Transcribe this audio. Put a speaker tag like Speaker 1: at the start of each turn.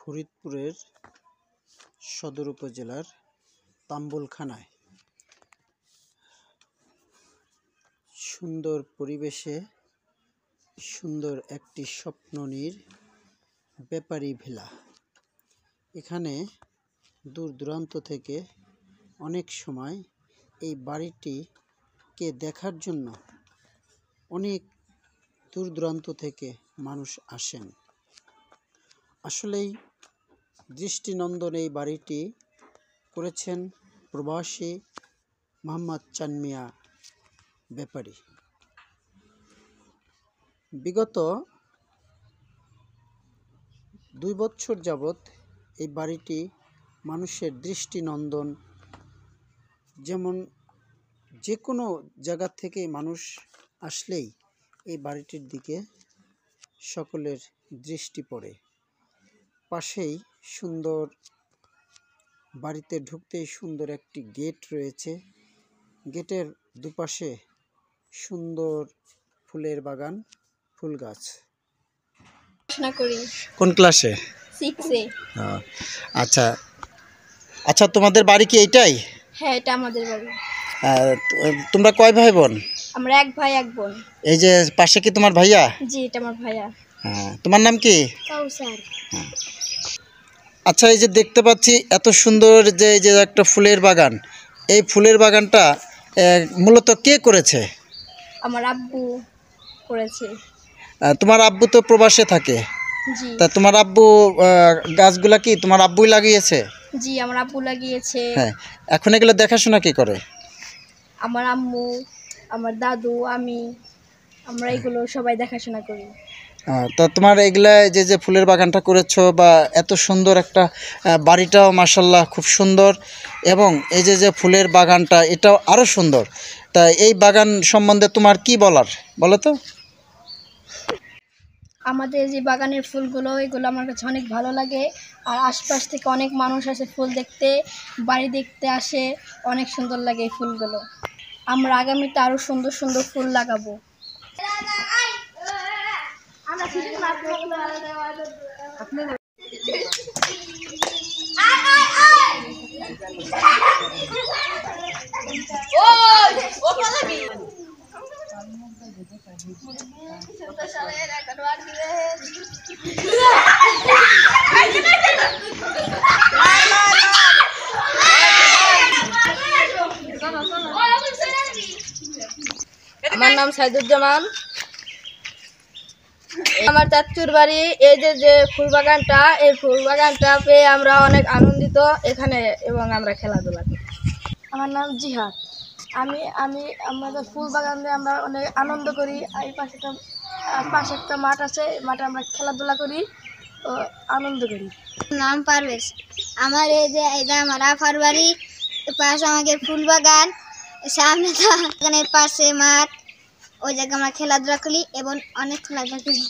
Speaker 1: ফরিদপুরের সদর উপজেলার তাম্বুলখানায় সুন্দর পরিবেশে সুন্দর একটি স্বপ্ননীড় ব্যাপারী ভিলা। এখানে দূর দূরান্ত থেকে অনেক সময় এই বাড়িটিকে দেখার জন্য অনেক দূর দূরান্ত থেকে মানুষ আসেন। আসলেই দৃষ্টিনন্দন এই বাড়িটি করেছেন প্রবাসী মোহাম্মদ চান মিয়া ব্যাপারী। বিগত 2 বছর যাবৎ এই বাড়িটি মানুষের দৃষ্টিনন্দন, যেমন যে কোনো জায়গা থেকে মানুষ আসলেই এই বাড়িটির দিকে সকলের দৃষ্টি পড়ে। পাশেই সুন্দর, বাড়িতে ঢুকতেই সুন্দর একটি গেট রয়েছে। গেটের দুপাশে সুন্দর ফুলের বাগান, ফুল গাছ। কোন ক্লাসে?
Speaker 2: 6 এ।
Speaker 1: আচ্ছা আচ্ছা, তোমাদের বাড়ি কি এইটাই?
Speaker 2: হ্যাঁ, এটা আমাদের বাড়ি।
Speaker 1: তোমরা কয় ভাই বোন?
Speaker 2: আমরা 1 ভাই 1 বোন।
Speaker 1: এই যে পাশে কি তোমার ভাইয়া?
Speaker 2: জি, এটা আমার ভাইয়া।
Speaker 1: তোমার নাম কি?
Speaker 2: কাউসার।
Speaker 1: আচ্ছা, এই যে দেখতে পাচ্ছি এত সুন্দর যে এই যে একটা ফুলের বাগান, এই ফুলের বাগানটা মূলত কে করেছে?
Speaker 2: আমার আব্বু করেছে।
Speaker 1: তোমার আব্বু তো প্রবাসে থাকে।
Speaker 2: জি।
Speaker 1: তা তোমার আব্বু গাছগুলা কি তোমার আব্বুই লাগিয়েছে?
Speaker 2: জি, আমার আব্বু লাগিয়েছে।
Speaker 1: হ্যাঁ, এখন এগুলো দেখাশোনা কি করে?
Speaker 2: আমার আম্মু, আমার দাদু, আমরা এগুলো সবাই দেখাশোনা করি।
Speaker 1: তা তোমার এগুলা যে যে ফুলের বাগানটা করেছো বা এত সুন্দর একটা বাড়িটাও মাশাআল্লাহ খুব সুন্দর, এবং এই যে যে ফুলের বাগানটা এটাও আরও সুন্দর। তা এই বাগান সম্বন্ধে তোমার কি বলার, বলো তো?
Speaker 2: আমাদের যে বাগানের ফুলগুলো, এগুলো আমার কাছে অনেক ভালো লাগে। আর আশপাশ থেকে অনেক মানুষ আসে ফুল দেখতে, বাড়ি দেখতে আসে। অনেক সুন্দর লাগে এই ফুলগুলো। আমরা আগামীতে আরও সুন্দর সুন্দর ফুল লাগাবো। আমার নাম সাইদুজ্জামান। আমার চাচুর বাড়ি এই যে ফুল বাগানটা, এই ফুল বাগানটা পেয়ে আমরা অনেক আনন্দিত এখানে, এবং আমরা খেলাধুলা করি। আমার নাম জিহাদ। আমাদের ফুল বাগানে আমরা অনেক আনন্দ করি। এই পাশে একটা মাঠ আছে, মাঠে আমরা খেলাধুলা করি ও আনন্দ করি।
Speaker 3: নাম পারভেজ। আমার এটা আমার আফার বাড়ি, পাশে আমাদের ফুল বাগান, সামনে বাগানের পাশে মাঠ, ওই জায়গায় আমরা খেলাধুলা করি এবং অনেক খেলাধুলা করি।